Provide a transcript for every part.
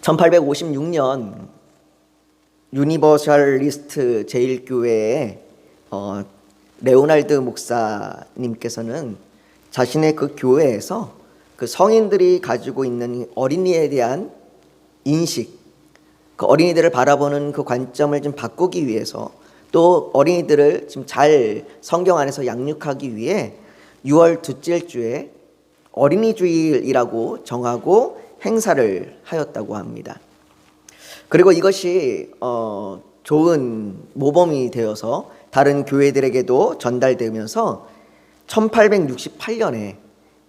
1856년 유니버셜리스트 제1교회의 레오날드 목사님께서는 자신의 그 교회에서 그 성인들이 가지고 있는 어린이에 대한 인식, 그 어린이들을 바라보는 그 관점을 좀 바꾸기 위해서, 또 어린이들을 좀 잘 성경 안에서 양육하기 위해 6월 둘째 주에 어린이 주일이라고 정하고 행사를 하였다고 합니다. 그리고 이것이 좋은 모범이 되어서 다른 교회들에게도 전달되면서 1868년에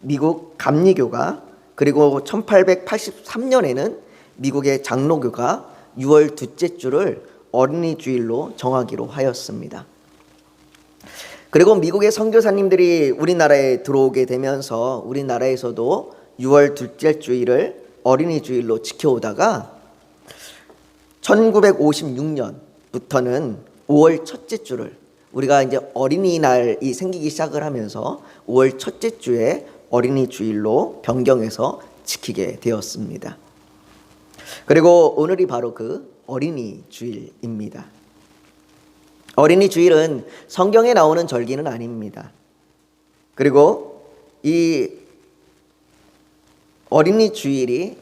미국 감리교가, 그리고 1883년에는 미국의 장로교가 6월 둘째 주를 어린이 주일로 정하기로 하였습니다. 그리고 미국의 선교사님들이 우리나라에 들어오게 되면서 우리나라에서도 6월 둘째 주일을 어린이 주일로 지켜오다가 1956년부터는 5월 첫째 주를, 우리가 이제 어린이날이 생기기 시작을 하면서 5월 첫째 주에 어린이 주일로 변경해서 지키게 되었습니다. 그리고 오늘이 바로 그 어린이 주일입니다. 어린이 주일은 성경에 나오는 절기는 아닙니다. 그리고 이 어린이 주일이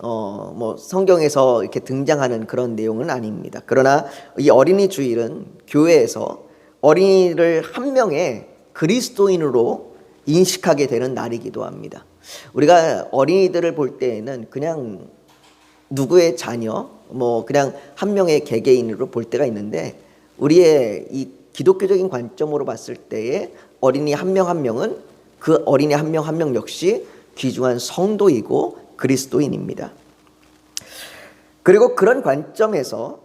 성경에서 이렇게 등장하는 그런 내용은 아닙니다. 그러나 이 어린이 주일은 교회에서 어린이를 한 명의 그리스도인으로 인식하게 되는 날이기도 합니다. 우리가 어린이들을 볼 때에는 그냥 누구의 자녀, 그냥 한 명의 개개인으로 볼 때가 있는데, 우리의 이 기독교적인 관점으로 봤을 때에 어린이 한 명 한 명은 그 어린이 한 명 한 명 역시 귀중한 성도이고 그리스도인입니다. 그리고 그런 관점에서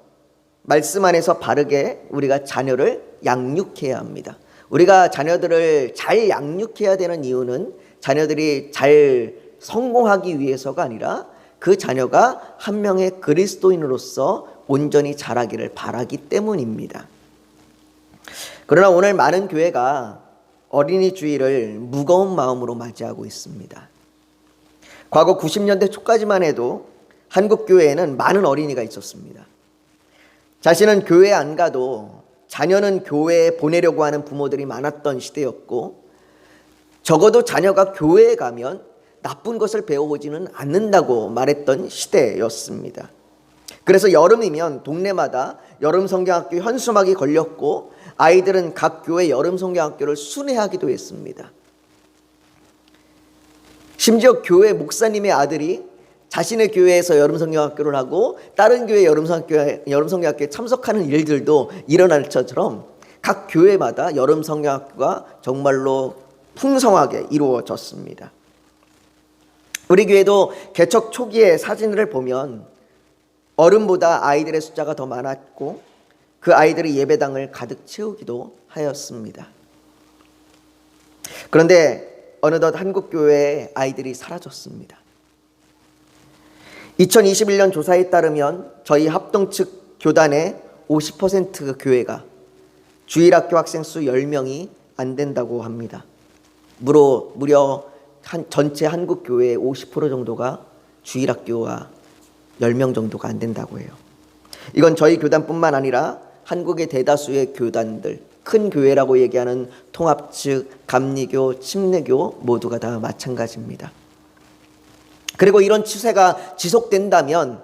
말씀 안에서 바르게 우리가 자녀를 양육해야 합니다. 우리가 자녀들을 잘 양육해야 되는 이유는 자녀들이 잘 성공하기 위해서가 아니라 그 자녀가 한 명의 그리스도인으로서 온전히 자라기를 바라기 때문입니다. 그러나 오늘 많은 교회가 어린이 주일을 무거운 마음으로 맞이하고 있습니다. 과거 90년대 초까지만 해도 한국 교회에는 많은 어린이가 있었습니다. 자신은 교회에 안 가도 자녀는 교회에 보내려고 하는 부모들이 많았던 시대였고, 적어도 자녀가 교회에 가면 나쁜 것을 배워오지는 않는다고 말했던 시대였습니다. 그래서 여름이면 동네마다 여름 성경학교 현수막이 걸렸고, 아이들은 각 교회 여름 성경학교를 순회하기도 했습니다. 심지어 교회 목사님의 아들이 자신의 교회에서 여름 성경학교를 하고 다른 교회 여름 성경학교에 참석하는 일들도 일어날 것처럼 각 교회마다 여름 성경학교가 정말로 풍성하게 이루어졌습니다. 우리 교회도 개척 초기의 사진을 보면 어른보다 아이들의 숫자가 더 많았고, 그 아이들이 예배당을 가득 채우기도 하였습니다. 그런데 어느덧 한국교회의 아이들이 사라졌습니다. 2021년 조사에 따르면 저희 합동 측 교단의 50% 교회가 주일학교 학생 수 10명이 안 된다고 합니다. 무려 전체 한국교회의 50% 정도가 주일학교가 10명 정도가 안 된다고 해요. 이건 저희 교단뿐만 아니라 한국의 대다수의 교단들, 큰 교회라고 얘기하는 통합측, 감리교, 침례교 모두가 다 마찬가지입니다. 그리고 이런 추세가 지속된다면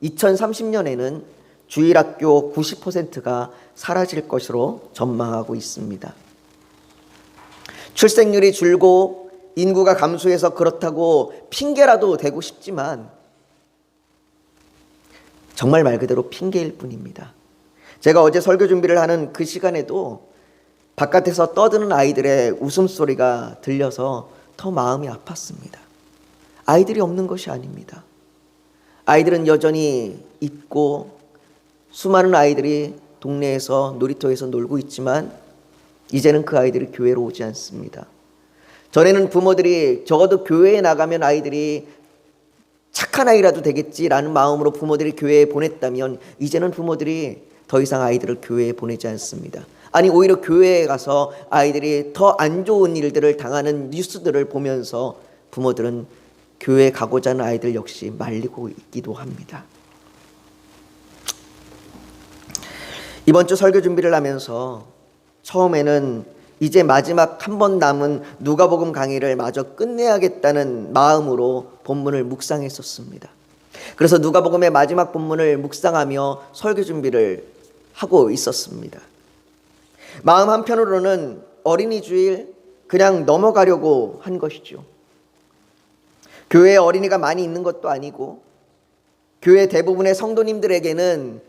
2030년에는 주일학교 90%가 사라질 것으로 전망하고 있습니다. 출생률이 줄고 인구가 감소해서 그렇다고 핑계라도 대고 싶지만 정말 말 그대로 핑계일 뿐입니다. 제가 어제 설교 준비를 하는 그 시간에도 바깥에서 떠드는 아이들의 웃음소리가 들려서 더 마음이 아팠습니다. 아이들이 없는 것이 아닙니다. 아이들은 여전히 있고, 수많은 아이들이 동네에서 놀이터에서 놀고 있지만 이제는 그 아이들이 교회로 오지 않습니다. 전에는 부모들이 적어도 교회에 나가면 아이들이 착한 아이라도 되겠지라는 마음으로 부모들이 교회에 보냈다면, 이제는 부모들이 더 이상 아이들을 교회에 보내지 않습니다. 아니, 오히려 교회에 가서 아이들이 더 안 좋은 일들을 당하는 뉴스들을 보면서 부모들은 교회에 가고자 하는 아이들 역시 말리고 있기도 합니다. 이번 주 설교 준비를 하면서 처음에는 이제 마지막 한 번 남은 누가복음 강의를 마저 끝내야겠다는 마음으로 본문을 묵상했었습니다. 그래서 누가복음의 마지막 본문을 묵상하며 설교 준비를 하고 있었습니다. 마음 한편으로는 어린이 주일 그냥 넘어가려고 한 것이죠. 교회에 어린이가 많이 있는 것도 아니고 교회 대부분의 성도님들에게는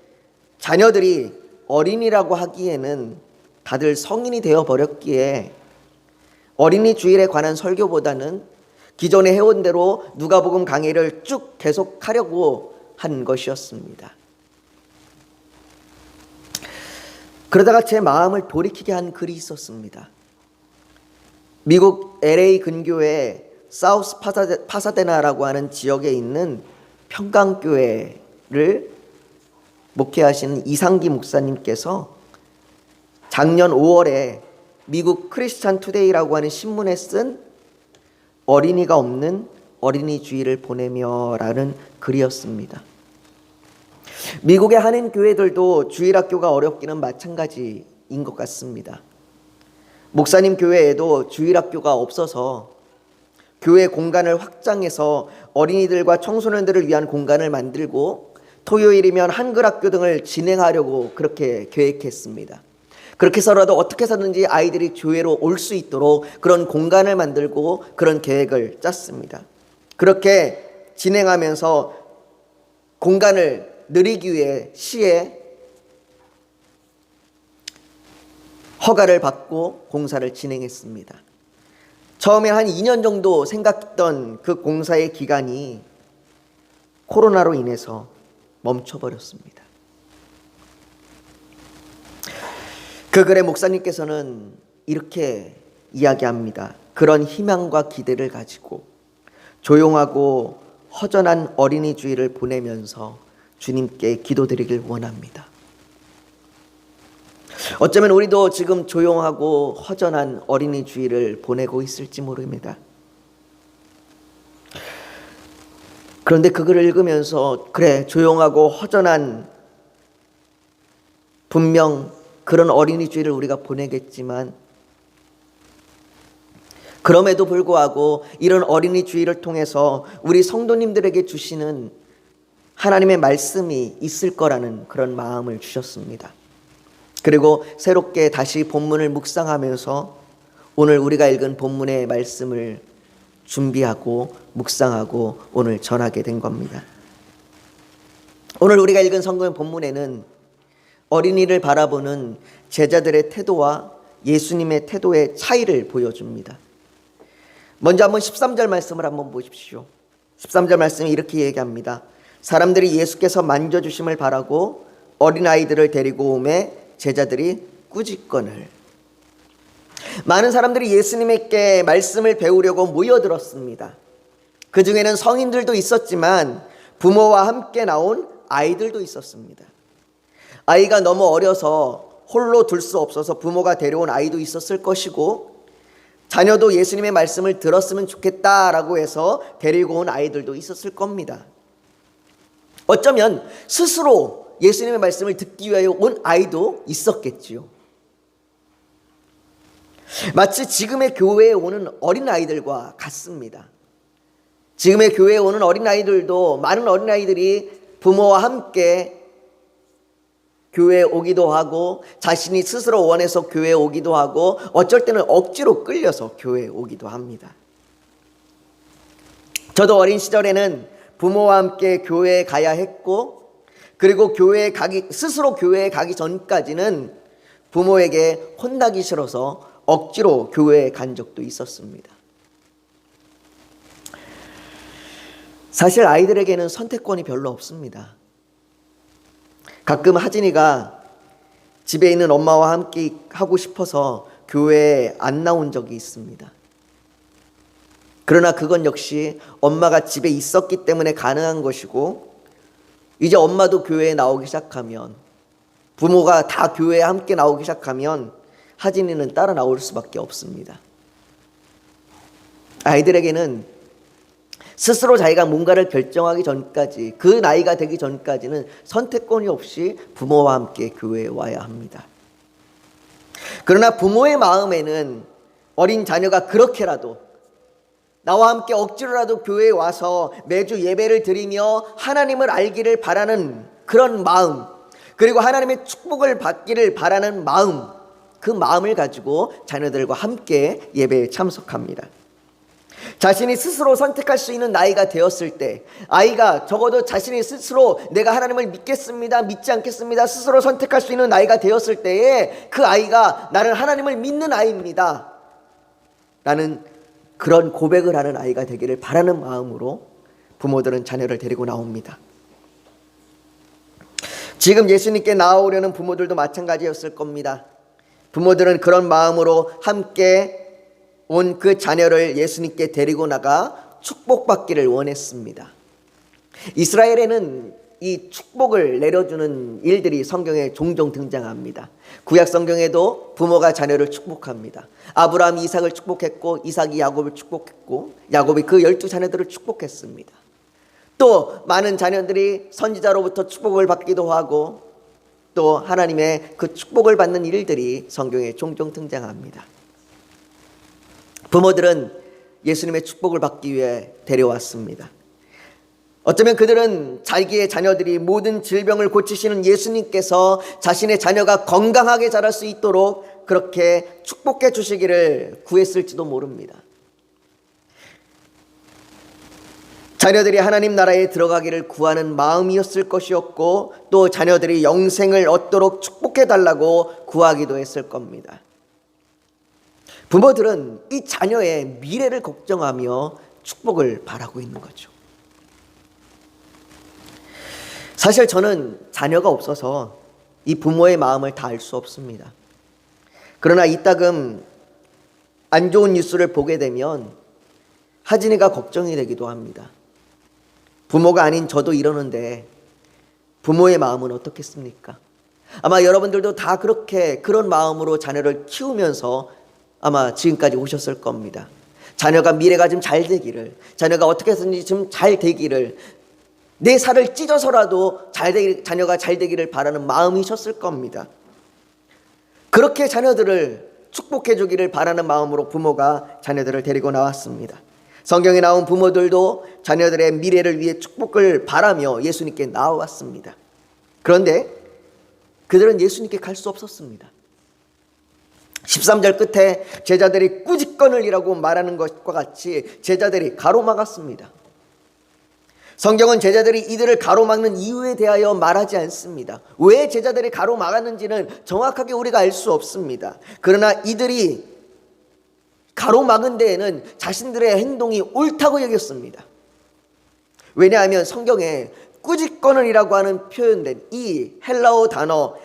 자녀들이 어린이라고 하기에는 다들 성인이 되어 버렸기에 어린이 주일에 관한 설교보다는 기존에 해온 대로 누가복음 강의를 쭉 계속하려고 한 것이었습니다. 그러다가 제 마음을 돌이키게 한 글이 있었습니다. 미국 LA 근교의 사우스 파사데나라고 하는 지역에 있는 평강교회를 목회하시는 이상기 목사님께서 작년 5월에 미국 크리스찬 투데이라고 하는 신문에 쓴 어린이가 없는 어린이 주일을 보내며라는 글이었습니다. 미국의 한인 교회들도 주일학교가 어렵기는 마찬가지인 것 같습니다. 목사님 교회에도 주일학교가 없어서 교회 공간을 확장해서 어린이들과 청소년들을 위한 공간을 만들고 토요일이면 한글학교 등을 진행하려고 그렇게 계획했습니다. 그렇게 해서라도 어떻게 해서든지 아이들이 교회로 올 수 있도록 그런 공간을 만들고 그런 계획을 짰습니다. 그렇게 진행하면서 공간을 늘리기 위해 시에 허가를 받고 공사를 진행했습니다. 처음에 한 2년 정도 생각했던 그 공사의 기간이 코로나로 인해서 멈춰버렸습니다. 그 글에 목사님께서는 이렇게 이야기합니다. 그런 희망과 기대를 가지고 조용하고 허전한 어린이 주일을 보내면서 주님께 기도드리길 원합니다. 어쩌면 우리도 지금 조용하고 허전한 어린이 주일을 보내고 있을지 모릅니다. 그런데 그 글을 읽으면서 그래, 조용하고 허전한 분명 그런 어린이 주일을 우리가 보내겠지만 그럼에도 불구하고 이런 어린이 주일을 통해서 우리 성도님들에게 주시는 하나님의 말씀이 있을 거라는 그런 마음을 주셨습니다. 그리고 새롭게 다시 본문을 묵상하면서 오늘 우리가 읽은 본문의 말씀을 준비하고 묵상하고 오늘 전하게 된 겁니다. 오늘 우리가 읽은 성경 본문에는 어린이를 바라보는 제자들의 태도와 예수님의 태도의 차이를 보여줍니다. 먼저 한번 13절 말씀을 한번 보십시오. 13절 말씀이 이렇게 얘기합니다. 사람들이 예수께서 만져주심을 바라고 어린아이들을 데리고 오매 제자들이 꾸짖거늘. 많은 사람들이 예수님께 말씀을 배우려고 모여들었습니다. 그 중에는 성인들도 있었지만 부모와 함께 나온 아이들도 있었습니다. 아이가 너무 어려서 홀로 둘 수 없어서 부모가 데려온 아이도 있었을 것이고 자녀도 예수님의 말씀을 들었으면 좋겠다라고 해서 데리고 온 아이들도 있었을 겁니다. 어쩌면 스스로 예수님의 말씀을 듣기 위하여 온 아이도 있었겠지요. 마치 지금의 교회에 오는 어린아이들과 같습니다. 지금의 교회에 오는 어린아이들도 많은 어린아이들이 부모와 함께 교회에 오기도 하고 자신이 스스로 원해서 교회에 오기도 하고 어쩔 때는 억지로 끌려서 교회에 오기도 합니다. 저도 어린 시절에는 부모와 함께 교회에 가야 했고 그리고 스스로 교회에 가기 전까지는 부모에게 혼나기 싫어서 억지로 교회에 간 적도 있었습니다. 사실 아이들에게는 선택권이 별로 없습니다. 가끔 하진이가 집에 있는 엄마와 함께 하고 싶어서 교회에 안 나온 적이 있습니다. 그러나 그건 역시 엄마가 집에 있었기 때문에 가능한 것이고 이제 엄마도 교회에 나오기 시작하면 부모가 다 교회에 함께 나오기 시작하면 하진이는 따라 나올 수밖에 없습니다. 아이들에게는 스스로 자기가 뭔가를 결정하기 전까지, 그 나이가 되기 전까지는 선택권이 없이 부모와 함께 교회에 와야 합니다. 그러나 부모의 마음에는 어린 자녀가 그렇게라도 나와 함께 억지로라도 교회에 와서 매주 예배를 드리며 하나님을 알기를 바라는 그런 마음, 그리고 하나님의 축복을 받기를 바라는 마음, 그 마음을 가지고 자녀들과 함께 예배에 참석합니다. 자신이 스스로 선택할 수 있는 나이가 되었을 때, 아이가 적어도 자신이 스스로 내가 하나님을 믿겠습니다, 믿지 않겠습니다 스스로 선택할 수 있는 나이가 되었을 때에 그 아이가 나는 하나님을 믿는 아이입니다 라는 그런 고백을 하는 아이가 되기를 바라는 마음으로 부모들은 자녀를 데리고 나옵니다. 지금 예수님께 나아오려는 부모들도 마찬가지였을 겁니다. 부모들은 그런 마음으로 함께 온 그 자녀를 예수님께 데리고 나가 축복받기를 원했습니다. 이스라엘에는 이 축복을 내려주는 일들이 성경에 종종 등장합니다. 구약 성경에도 부모가 자녀를 축복합니다. 아브라함이 이삭을 축복했고, 이삭이 야곱을 축복했고, 야곱이 그 12자녀들을 축복했습니다. 또 많은 자녀들이 선지자로부터 축복을 받기도 하고, 또 하나님의 그 축복을 받는 일들이 성경에 종종 등장합니다. 부모들은 예수님의 축복을 받기 위해 데려왔습니다. 어쩌면 그들은 자기의 자녀들이 모든 질병을 고치시는 예수님께서 자신의 자녀가 건강하게 자랄 수 있도록 그렇게 축복해 주시기를 구했을지도 모릅니다. 자녀들이 하나님 나라에 들어가기를 구하는 마음이었을 것이었고, 또 자녀들이 영생을 얻도록 축복해 달라고 구하기도 했을 겁니다. 부모들은 이 자녀의 미래를 걱정하며 축복을 바라고 있는 거죠. 사실 저는 자녀가 없어서 이 부모의 마음을 다 알 수 없습니다. 그러나 이따금 안 좋은 뉴스를 보게 되면 하진이가 걱정이 되기도 합니다. 부모가 아닌 저도 이러는데 부모의 마음은 어떻겠습니까? 아마 여러분들도 다 그런 마음으로 자녀를 키우면서 아마 지금까지 오셨을 겁니다. 자녀가 미래가 좀 잘 되기를, 자녀가 어떻게 해서든지 좀 잘 되기를, 내 살을 찢어서라도 자녀가 잘 되기를 바라는 마음이셨을 겁니다. 그렇게 자녀들을 축복해 주기를 바라는 마음으로 부모가 자녀들을 데리고 나왔습니다. 성경에 나온 부모들도 자녀들의 미래를 위해 축복을 바라며 예수님께 나왔습니다. 그런데 그들은 예수님께 갈 수 없었습니다. 13절 끝에 제자들이 꾸짖거늘이라고 말하는 것과 같이 제자들이 가로막았습니다. 성경은 제자들이 이들을 가로막는 이유에 대하여 말하지 않습니다. 왜 제자들이 가로막았는지는 정확하게 우리가 알 수 없습니다. 그러나 이들이 가로막은 데에는 자신들의 행동이 옳다고 여겼습니다. 왜냐하면 성경에 꾸짖거늘이라고 하는 표현된 이 헬라어 단어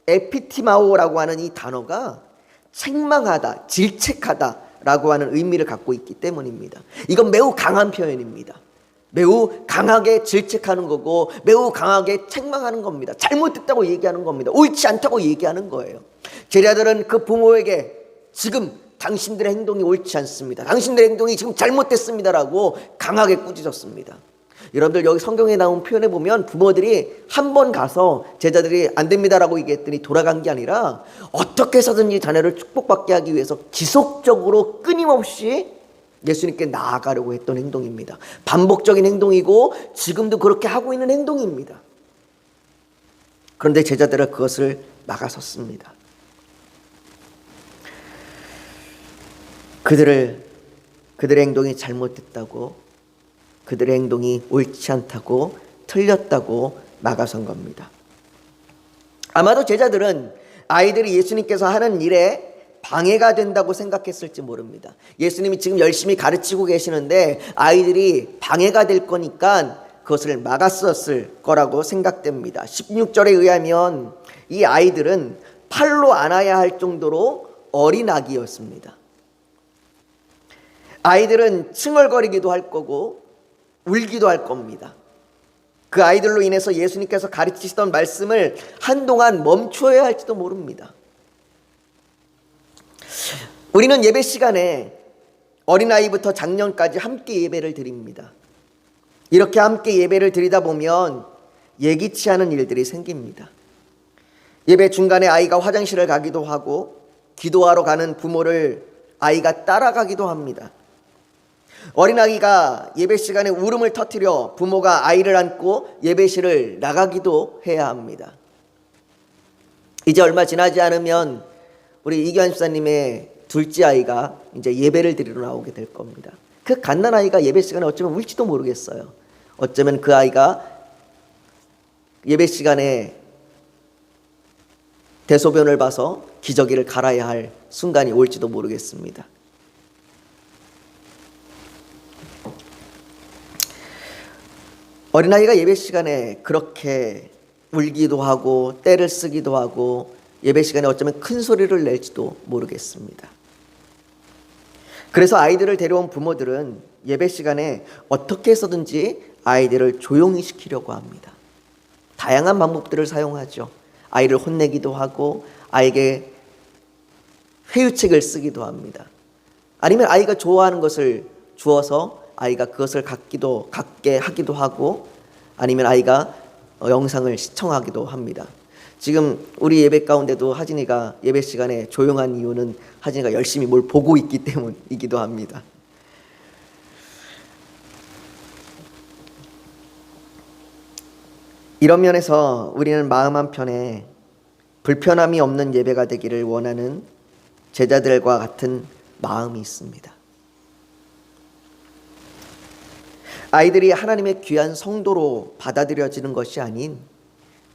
에피티마오라고 하는 이 단어가 책망하다, 질책하다라고 하는 의미를 갖고 있기 때문입니다. 이건 매우 강한 표현입니다. 매우 강하게 질책하는 거고 매우 강하게 책망하는 겁니다. 잘못됐다고 얘기하는 겁니다. 옳지 않다고 얘기하는 거예요. 제자들은 그 부모에게 지금 당신들의 행동이 옳지 않습니다, 당신들의 행동이 지금 잘못됐습니다라고 강하게 꾸짖었습니다. 여러분들 여기 성경에 나온 표현에 보면 부모들이 한 번 가서 제자들이 안 됩니다라고 얘기했더니 돌아간 게 아니라 어떻게 해서든지 자녀를 축복받게 하기 위해서 지속적으로 끊임없이 예수님께 나아가려고 했던 행동입니다. 반복적인 행동이고 지금도 그렇게 하고 있는 행동입니다. 그런데 제자들은 그것을 막아섰습니다. 그들의 행동이 잘못됐다고, 그들의 행동이 옳지 않다고, 틀렸다고 막아선 겁니다. 아마도 제자들은 아이들이 예수님께서 하는 일에 방해가 된다고 생각했을지 모릅니다. 예수님이 지금 열심히 가르치고 계시는데 아이들이 방해가 될 거니까 그것을 막았었을 거라고 생각됩니다. 16절에 의하면 이 아이들은 팔로 안아야 할 정도로 어린 아기였습니다. 아이들은 칭얼거리기도 할 거고 울기도 할 겁니다. 그 아이들로 인해서 예수님께서 가르치시던 말씀을 한동안 멈춰야 할지도 모릅니다. 우리는 예배 시간에 어린아이부터 장년까지 함께 예배를 드립니다. 이렇게 함께 예배를 드리다 보면 예기치 않은 일들이 생깁니다. 예배 중간에 아이가 화장실을 가기도 하고 기도하러 가는 부모를 아이가 따라가기도 합니다. 어린아이가 예배 시간에 울음을 터뜨려 부모가 아이를 안고 예배실을 나가기도 해야 합니다. 이제 얼마 지나지 않으면 우리 이규환 집사님의 둘째 아이가 이제 예배를 드리러 나오게 될 겁니다. 그 갓난아이가 예배 시간에 어쩌면 울지도 모르겠어요. 어쩌면 그 아이가 예배 시간에 대소변을 봐서 기저귀를 갈아야 할 순간이 올지도 모르겠습니다. 어린아이가 예배 시간에 그렇게 울기도 하고 떼를 쓰기도 하고 예배 시간에 어쩌면 큰 소리를 낼지도 모르겠습니다. 그래서 아이들을 데려온 부모들은 예배 시간에 어떻게 해서든지 아이들을 조용히 시키려고 합니다. 다양한 방법들을 사용하죠. 아이를 혼내기도 하고 아이에게 회유책을 쓰기도 합니다. 아니면 아이가 좋아하는 것을 주어서 아이가 그것을 갖게 하기도 하고 아니면 아이가 영상을 시청하기도 합니다. 지금 우리 예배 가운데도 하진이가 예배 시간에 조용한 이유는 하진이가 열심히 뭘 보고 있기 때문이기도 합니다. 이런 면에서 우리는 마음 한편에 불편함이 없는 예배가 되기를 원하는 제자들과 같은 마음이 있습니다. 아이들이 하나님의 귀한 성도로 받아들여지는 것이 아닌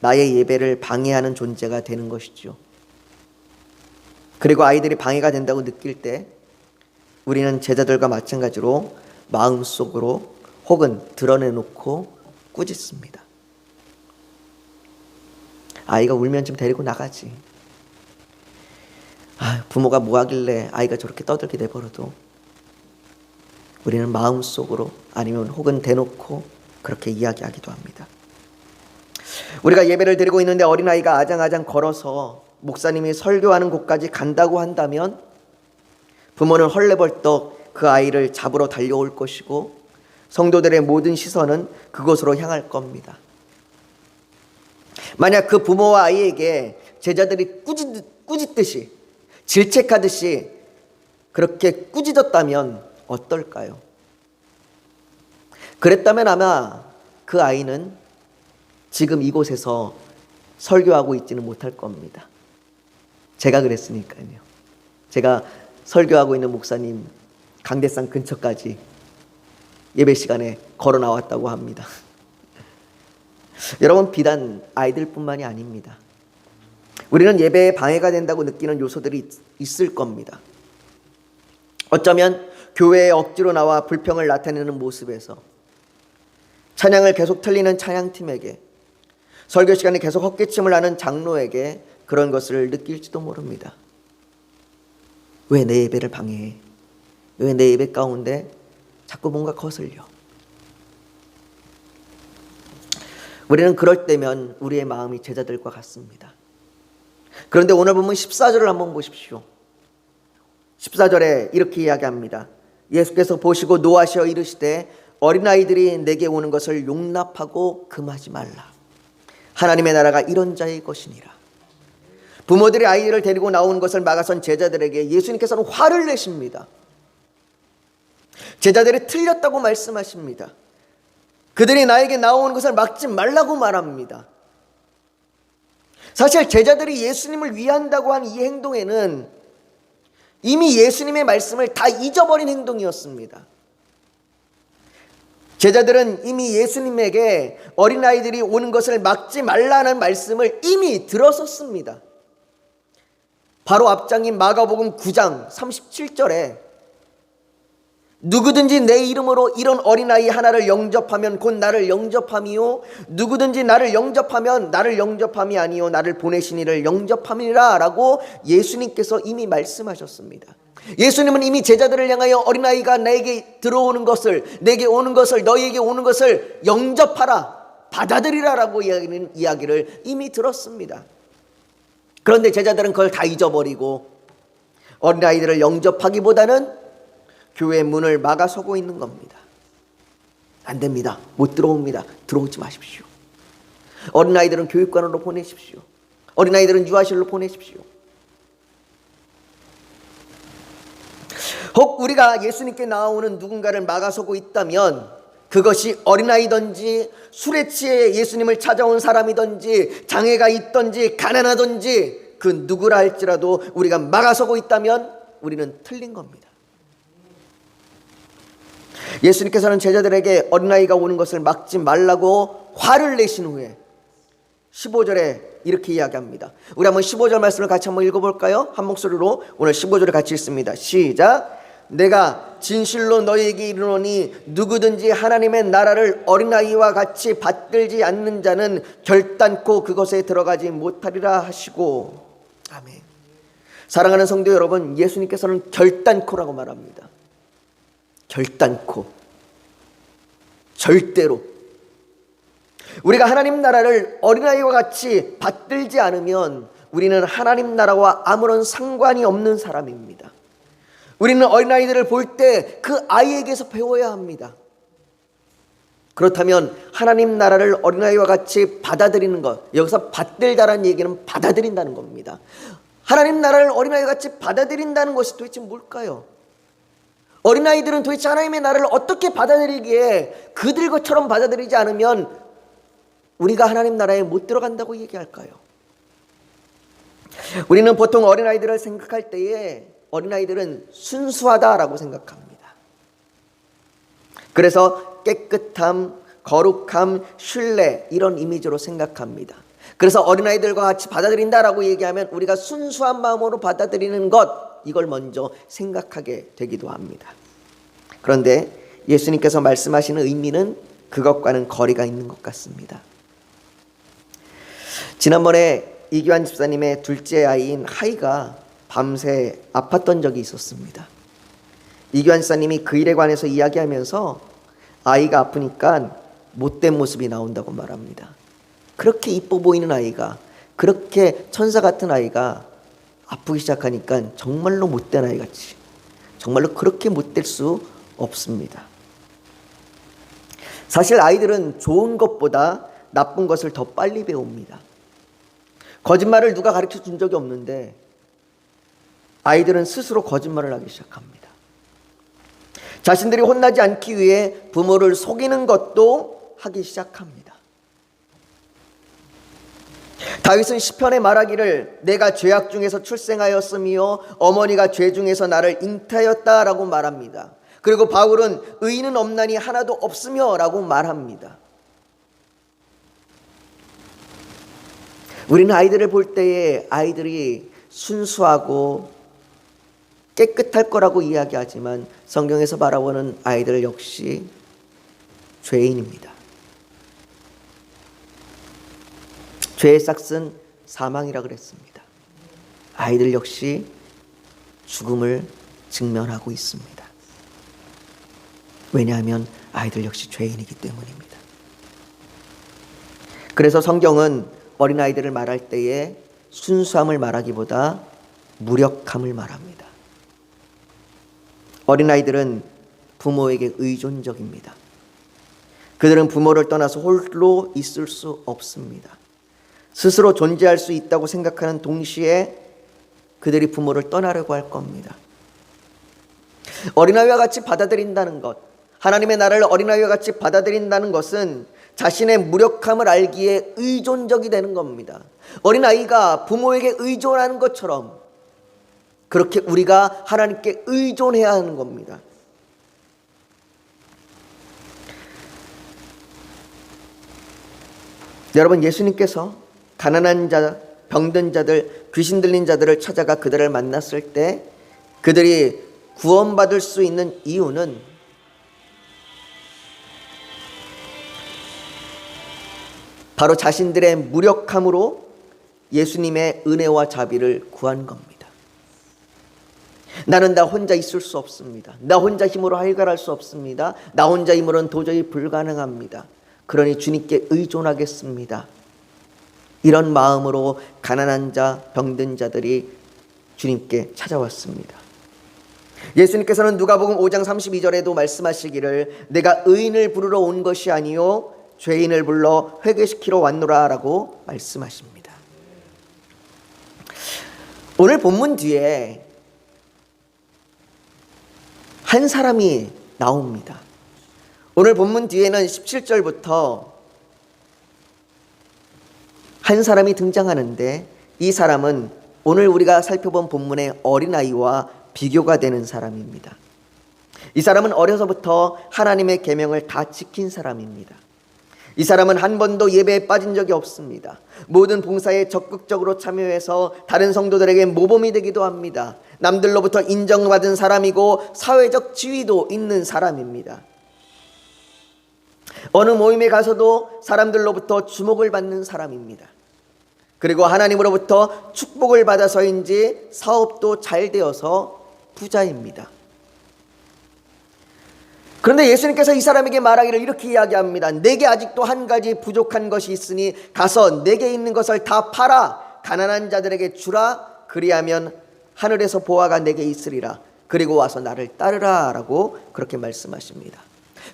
나의 예배를 방해하는 존재가 되는 것이죠. 그리고 아이들이 방해가 된다고 느낄 때 우리는 제자들과 마찬가지로 마음속으로 혹은 드러내놓고 꾸짖습니다. 아이가 울면 좀 데리고 나가지. 부모가 뭐 하길래 아이가 저렇게 떠들게 내버려도 우리는 마음속으로 아니면 혹은 대놓고 그렇게 이야기하기도 합니다. 우리가 예배를 드리고 있는데 어린아이가 아장아장 걸어서 목사님이 설교하는 곳까지 간다고 한다면 부모는 헐레벌떡 그 아이를 잡으러 달려올 것이고 성도들의 모든 시선은 그곳으로 향할 겁니다. 만약 그 부모와 아이에게 제자들이 꾸짖듯이 질책하듯이 그렇게 꾸짖었다면 어떨까요? 그랬다면 아마 그 아이는 지금 이곳에서 설교하고 있지는 못할 겁니다. 제가 그랬으니까요. 제가 설교하고 있는 목사님 강대상 근처까지 예배 시간에 걸어 나왔다고 합니다. 여러분, 비단 아이들뿐만이 아닙니다. 우리는 예배에 방해가 된다고 느끼는 요소들이 있을 겁니다. 어쩌면 교회에 억지로 나와 불평을 나타내는 모습에서 찬양을 계속 틀리는 찬양팀에게 설교 시간에 계속 헛기침을 하는 장로에게 그런 것을 느낄지도 모릅니다. 왜 내 예배를 방해해? 왜 내 예배 가운데 자꾸 뭔가 거슬려? 우리는 그럴 때면 우리의 마음이 제자들과 같습니다. 그런데 오늘 보면 14절을 한번 보십시오. 14절에 이렇게 이야기합니다. 예수께서 보시고 노하시어 이르시되 어린아이들이 내게 오는 것을 용납하고 금하지 말라. 하나님의 나라가 이런 자의 것이니라. 부모들이 아이를 데리고 나오는 것을 막아선 제자들에게 예수님께서는 화를 내십니다. 제자들이 틀렸다고 말씀하십니다. 그들이 나에게 나오는 것을 막지 말라고 말합니다. 사실 제자들이 예수님을 위한다고 한 이 행동에는 이미 예수님의 말씀을 다 잊어버린 행동이었습니다. 제자들은 이미 예수님에게 어린아이들이 오는 것을 막지 말라는 말씀을 이미 들었었습니다. 바로 앞장인 마가복음 9장 37절에 누구든지 내 이름으로 이런 어린아이 하나를 영접하면 곧 나를 영접함이요 누구든지 나를 영접하면 나를 영접함이 아니요 나를 보내신 이를 영접함이라 라고 예수님께서 이미 말씀하셨습니다. 예수님은 이미 제자들을 향하여 어린아이가 내게 들어오는 것을 내게 오는 것을 너희에게 오는 것을 영접하라 받아들이라 라고 이야기를 이미 들었습니다. 그런데 제자들은 그걸 다 잊어버리고 어린아이들을 영접하기보다는 교회 문을 막아서고 있는 겁니다. 안 됩니다. 못 들어옵니다. 들어오지 마십시오. 어린아이들은 교육관으로 보내십시오. 어린아이들은 유아실로 보내십시오. 혹 우리가 예수님께 나오는 누군가를 막아서고 있다면 그것이 어린아이든지 술에 취해 예수님을 찾아온 사람이든지 장애가 있든지 가난하든지 그 누구라 할지라도 우리가 막아서고 있다면 우리는 틀린 겁니다. 예수님께서는 제자들에게 어린아이가 오는 것을 막지 말라고 화를 내신 후에 15절에 이렇게 이야기합니다. 우리 한번 15절 말씀을 같이 한번 읽어볼까요? 한 목소리로 오늘 15절을 같이 읽습니다. 시작. 내가 진실로 너희에게 이르노니 누구든지 하나님의 나라를 어린아이와 같이 받들지 않는 자는 결단코 그것에 들어가지 못하리라 하시고. 아멘. 사랑하는 성도 여러분, 예수님께서는 결단코라고 말합니다. 결단코, 절대로 우리가 하나님 나라를 어린아이와 같이 받들지 않으면 우리는 하나님 나라와 아무런 상관이 없는 사람입니다. 우리는 어린아이들을 볼 때 그 아이에게서 배워야 합니다. 그렇다면 하나님 나라를 어린아이와 같이 받아들이는 것, 여기서 받들다라는 얘기는 받아들인다는 겁니다. 하나님 나라를 어린아이와 같이 받아들인다는 것이 도대체 뭘까요? 어린아이들은 도대체 하나님의 나라를 어떻게 받아들이기에 그들 것처럼 받아들이지 않으면 우리가 하나님 나라에 못 들어간다고 얘기할까요? 우리는 보통 어린아이들을 생각할 때에 어린아이들은 순수하다라고 생각합니다. 그래서 깨끗함, 거룩함, 신뢰 이런 이미지로 생각합니다. 그래서 어린아이들과 같이 받아들인다라고 얘기하면 우리가 순수한 마음으로 받아들이는 것, 이걸 먼저 생각하게 되기도 합니다. 그런데 예수님께서 말씀하시는 의미는 그것과는 거리가 있는 것 같습니다. 지난번에 이규환 집사님의 둘째 아이인 하이가 밤새 아팠던 적이 있었습니다. 이규환 집사님이 그 일에 관해서 이야기하면서 아이가 아프니까 못된 모습이 나온다고 말합니다. 그렇게 이뻐 보이는 아이가, 그렇게 천사 같은 아이가 아프기 시작하니까 정말로 못된 아이같이, 정말로 그렇게 못될 수 없습니다. 사실 아이들은 좋은 것보다 나쁜 것을 더 빨리 배웁니다. 거짓말을 누가 가르쳐 준 적이 없는데 아이들은 스스로 거짓말을 하기 시작합니다. 자신들이 혼나지 않기 위해 부모를 속이는 것도 하기 시작합니다. 다윗은 시편에 말하기를 내가 죄악 중에서 출생하였으며 어머니가 죄 중에서 나를 잉태하였다라고 말합니다. 그리고 바울은 의인은 없나니 하나도 없으며 라고 말합니다. 우리는 아이들을 볼 때에 아이들이 순수하고 깨끗할 거라고 이야기하지만 성경에서 바라보는 아이들 역시 죄인입니다. 죄의 싹은 사망이라 그랬습니다. 아이들 역시 죽음을 직면하고 있습니다. 왜냐하면 아이들 역시 죄인이기 때문입니다. 그래서 성경은 어린아이들을 말할 때에 순수함을 말하기보다 무력함을 말합니다. 어린아이들은 부모에게 의존적입니다. 그들은 부모를 떠나서 홀로 있을 수 없습니다. 스스로 존재할 수 있다고 생각하는 동시에 그들이 부모를 떠나려고 할 겁니다. 어린아이와 같이 받아들인다는 것, 하나님의 나라를 어린아이와 같이 받아들인다는 것은 자신의 무력함을 알기에 의존적이 되는 겁니다. 어린아이가 부모에게 의존하는 것처럼 그렇게 우리가 하나님께 의존해야 하는 겁니다. 여러분, 예수님께서 가난한 자, 병든 자들, 귀신 들린 자들을 찾아가 그들을 만났을 때 그들이 구원받을 수 있는 이유는 바로 자신들의 무력함으로 예수님의 은혜와 자비를 구한 겁니다. 나는 나 혼자 있을 수 없습니다. 나 혼자 힘으로 해결할 수 없습니다. 나 혼자 힘으로는 도저히 불가능합니다. 그러니 주님께 의존하겠습니다. 이런 마음으로 가난한 자, 병든 자들이 주님께 찾아왔습니다. 예수님께서는 누가복음 5장 32절에도 말씀하시기를 내가 의인을 부르러 온 것이 아니요 죄인을 불러 회개시키러 왔노라 라고 말씀하십니다. 오늘 본문 뒤에 한 사람이 나옵니다. 오늘 본문 뒤에는 17절부터 한 사람이 등장하는데 이 사람은 오늘 우리가 살펴본 본문의 어린아이와 비교가 되는 사람입니다. 이 사람은 어려서부터 하나님의 계명을 다 지킨 사람입니다. 이 사람은 한 번도 예배에 빠진 적이 없습니다. 모든 봉사에 적극적으로 참여해서 다른 성도들에게 모범이 되기도 합니다. 남들로부터 인정받은 사람이고 사회적 지위도 있는 사람입니다. 어느 모임에 가서도 사람들로부터 주목을 받는 사람입니다. 그리고 하나님으로부터 축복을 받아서인지 사업도 잘 되어서 부자입니다. 그런데 예수님께서 이 사람에게 말하기를 이렇게 이야기합니다. 내게 아직도 한 가지 부족한 것이 있으니 가서 내게 있는 것을 다 팔아 가난한 자들에게 주라. 그리하면 하늘에서 보화가 내게 있으리라. 그리고 와서 나를 따르라 라고 그렇게 말씀하십니다.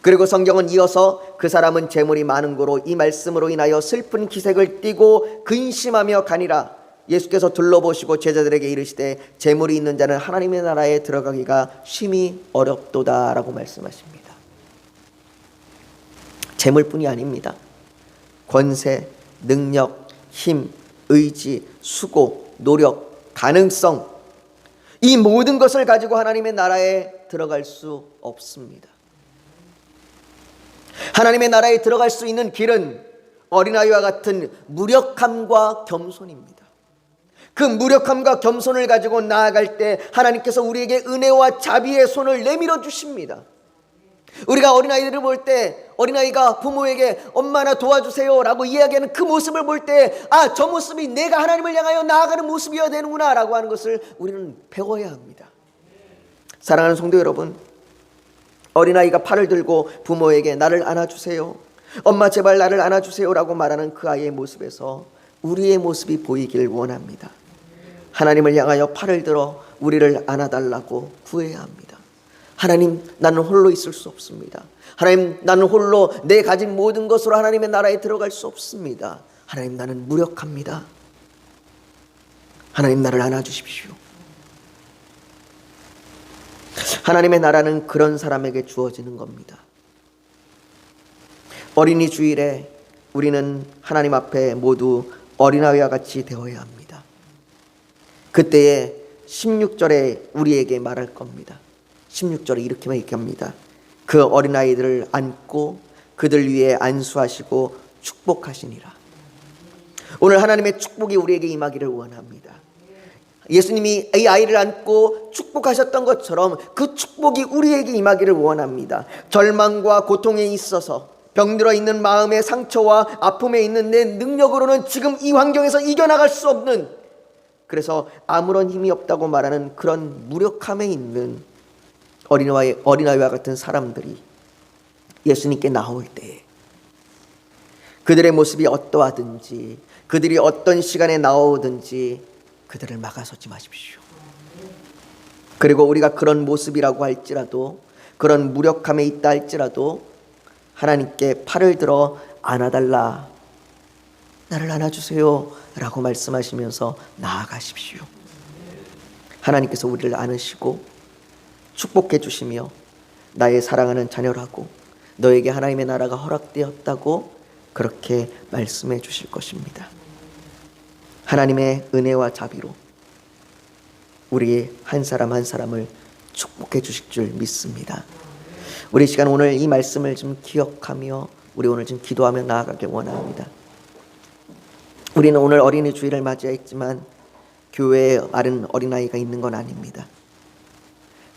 그리고 성경은 이어서 그 사람은 재물이 많은 고로 이 말씀으로 인하여 슬픈 기색을 띠고 근심하며 가니라. 예수께서 둘러보시고 제자들에게 이르시되 재물이 있는 자는 하나님의 나라에 들어가기가 심히 어렵도다 라고 말씀하십니다. 재물뿐이 아닙니다. 권세, 능력, 힘, 의지, 수고, 노력, 가능성, 이 모든 것을 가지고 하나님의 나라에 들어갈 수 없습니다. 하나님의 나라에 들어갈 수 있는 길은 어린아이와 같은 무력함과 겸손입니다. 그 무력함과 겸손을 가지고 나아갈 때 하나님께서 우리에게 은혜와 자비의 손을 내밀어 주십니다. 우리가 어린아이들을 볼 때 어린아이가 부모에게 엄마나 도와주세요 라고 이야기하는 그 모습을 볼 때 아, 저 모습이 내가 하나님을 향하여 나아가는 모습이어야 되는구나 라고 하는 것을 우리는 배워야 합니다. 사랑하는 성도 여러분, 어린아이가 팔을 들고 부모에게 나를 안아주세요, 엄마 제발 나를 안아주세요 라고 말하는 그 아이의 모습에서 우리의 모습이 보이길 원합니다. 하나님을 향하여 팔을 들어 우리를 안아달라고 구해야 합니다. 하나님, 나는 홀로 있을 수 없습니다. 하나님, 나는 홀로 내 가진 모든 것으로 하나님의 나라에 들어갈 수 없습니다. 하나님, 나는 무력합니다. 하나님, 나를 안아주십시오. 하나님의 나라는 그런 사람에게 주어지는 겁니다. 어린이 주일에 우리는 하나님 앞에 모두 어린아이와 같이 되어야 합니다. 그때에 16절에 우리에게 말할 겁니다. 16절에 이렇게 얘기합니다. 그 어린아이들을 안고 그들 위에 안수하시고 축복하시니라. 오늘 하나님의 축복이 우리에게 임하기를 원합니다. 예수님이 이 아이를 안고 축복하셨던 것처럼 그 축복이 우리에게 임하기를 원합니다. 절망과 고통에 있어서 병들어 있는 마음의 상처와 아픔에 있는 내 능력으로는 지금 이 환경에서 이겨나갈 수 없는, 그래서 아무런 힘이 없다고 말하는 그런 무력함에 있는 어린아이와 같은 사람들이 예수님께 나올 때 그들의 모습이 어떠하든지 그들이 어떤 시간에 나오든지 그들을 막아서지 마십시오. 그리고 우리가 그런 모습이라고 할지라도, 그런 무력함에 있다 할지라도 하나님께 팔을 들어 안아달라, 나를 안아주세요 라고 말씀하시면서 나아가십시오. 하나님께서 우리를 안으시고 축복해 주시며 나의 사랑하는 자녀라고, 너에게 하나님의 나라가 허락되었다고 그렇게 말씀해 주실 것입니다. 하나님의 은혜와 자비로 우리 한 사람 한 사람을 축복해 주실 줄 믿습니다. 우리 시간 오늘 이 말씀을 좀 기억하며 우리 오늘 좀 기도하며 나아가길 원합니다. 우리는 오늘 어린이 주일을 맞이했지만 교회에 아는 어린아이가 있는 건 아닙니다.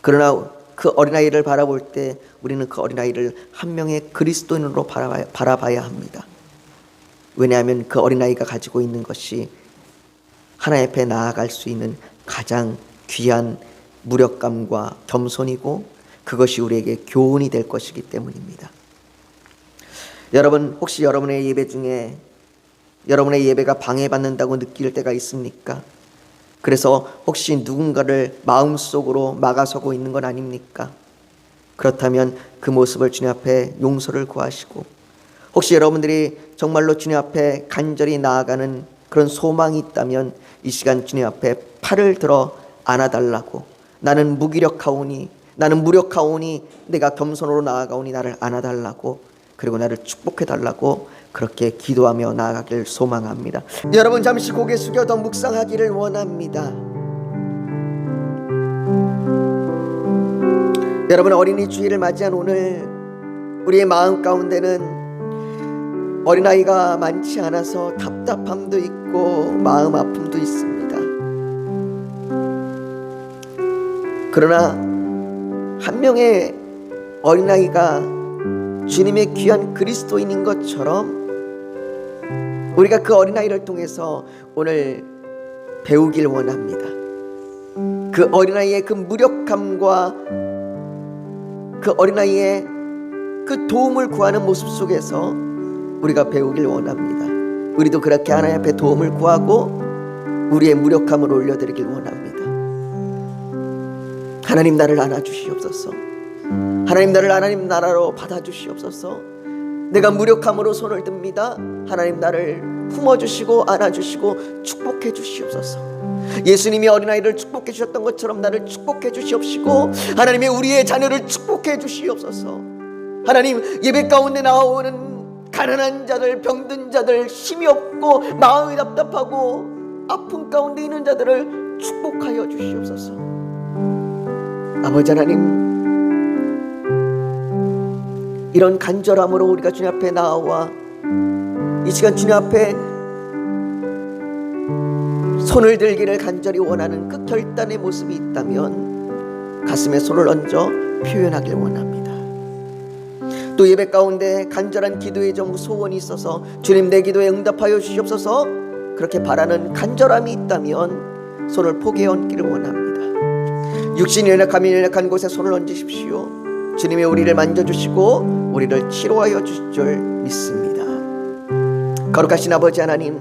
그러나 그 어린아이를 바라볼 때 우리는 그 어린아이를 한 명의 그리스도인으로 바라봐야 합니다. 왜냐하면 그 어린아이가 가지고 있는 것이 하나님 앞에 나아갈 수 있는 가장 귀한 무력감과 겸손이고 그것이 우리에게 교훈이 될 것이기 때문입니다. 여러분, 혹시 여러분의 예배 중에 여러분의 예배가 방해받는다고 느낄 때가 있습니까? 그래서 혹시 누군가를 마음속으로 막아서고 있는 건 아닙니까? 그렇다면 그 모습을 주님 앞에 용서를 구하시고, 혹시 여러분들이 정말로 주님 앞에 간절히 나아가는 그런 소망이 있다면 이 시간 주님 앞에 팔을 들어 안아달라고, 나는 무기력하오니, 나는 무력하오니 내가 겸손으로 나아가오니 나를 안아달라고, 그리고 나를 축복해달라고 그렇게 기도하며 나아가길 소망합니다. 여러분 잠시 고개 숙여 더 묵상하기를 원합니다. 여러분, 어린이 주일을 맞이한 오늘 우리의 마음 가운데는 어린아이가 많지 않아서 답답함도 있고 마음 아픔도 있습니다. 그러나 한 명의 어린아이가 주님의 귀한 그리스도인인 것처럼 우리가 그 어린아이를 통해서 오늘 배우길 원합니다. 그 어린아이의 그 무력함과 그 어린아이의 그 도움을 구하는 모습 속에서 우리가 배우길 원합니다. 우리도 그렇게 하나님 앞에 도움을 구하고 우리의 무력함을 올려드리길 원합니다. 하나님, 나를 안아주시옵소서. 하나님, 나를 하나님 나라로 받아주시옵소서. 내가 무력함으로 손을 듭니다. 하나님, 나를 품어주시고 안아주시고 축복해 주시옵소서. 예수님이 어린아이를 축복해 주셨던 것처럼 나를 축복해 주시옵시고, 하나님의 우리의 자녀를 축복해 주시옵소서. 하나님, 예배 가운데 나오는 가난한 자들, 병든 자들, 힘이 없고 마음이 답답하고 아픔 가운데 있는 자들을 축복하여 주시옵소서. 아버지 하나님, 이런 간절함으로 우리가 주님 앞에 나와 이 시간 주님 앞에 손을 들기를 간절히 원하는 그 결단의 모습이 있다면 가슴에 손을 얹어 표현하길 원합니다. 또 예배 가운데 간절한 기도의 정 소원이 있어서 주님, 내 기도에 응답하여 주시옵소서, 그렇게 바라는 간절함이 있다면 손을 포개어 얹기를 원합니다. 육신이 연약함이 연약한 곳에 손을 얹으십시오. 주님이 우리를 만져주시고 우리를 치료하여 주실 줄 믿습니다. 거룩하신 아버지 하나님,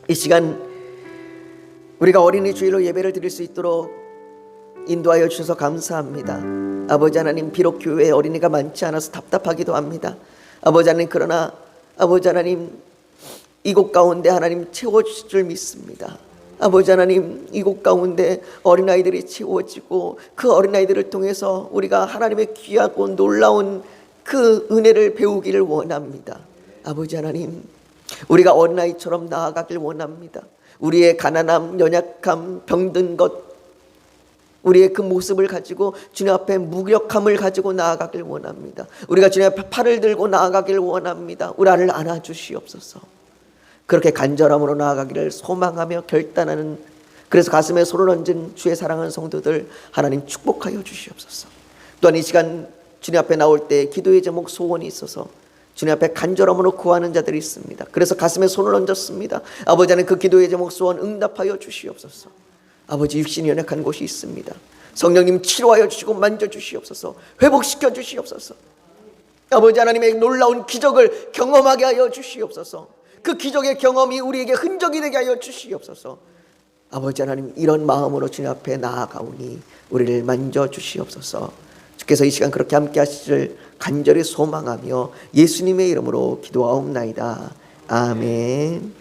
이 시간 우리가 어린이 주일로 예배를 드릴 수 있도록 인도하여 주셔서 감사합니다. 아버지 하나님, 비록 교회에 어린이가 많지 않아서 답답하기도 합니다. 아버지 하나님, 그러나 아버지 하나님, 이곳 가운데 하나님 채워주실 줄 믿습니다. 아버지 하나님, 이곳 가운데 어린아이들이 채워지고 그 어린아이들을 통해서 우리가 하나님의 귀하고 놀라운 그 은혜를 배우기를 원합니다. 아버지 하나님, 우리가 어린아이처럼 나아가길 원합니다. 우리의 가난함, 연약함, 병든 것, 우리의 그 모습을 가지고 주님 앞에 무력함을 가지고 나아가길 원합니다. 우리가 주님 앞에 팔을 들고 나아가길 원합니다. 우리를 안아주시옵소서. 그렇게 간절함으로 나아가기를 소망하며 결단하는, 그래서 가슴에 손을 얹은 주의 사랑하는 성도들 하나님 축복하여 주시옵소서. 또한 이 시간 주님 앞에 나올 때 기도의 제목 소원이 있어서 주님 앞에 간절함으로 구하는 자들이 있습니다. 그래서 가슴에 손을 얹었습니다. 아버지 하나님, 그 기도의 제목 소원 응답하여 주시옵소서. 아버지, 육신이 연약한 곳이 있습니다. 성령님 치료하여 주시고 만져주시옵소서. 회복시켜 주시옵소서. 아버지 하나님의 놀라운 기적을 경험하게 하여 주시옵소서. 그 기적의 경험이 우리에게 흔적이 되게 하여 주시옵소서. 아버지 하나님, 이런 마음으로 주님 앞에 나아가오니 우리를 만져주시옵소서. 주께서 이 시간 그렇게 함께 하시길 간절히 소망하며 예수님의 이름으로 기도하옵나이다. 아멘.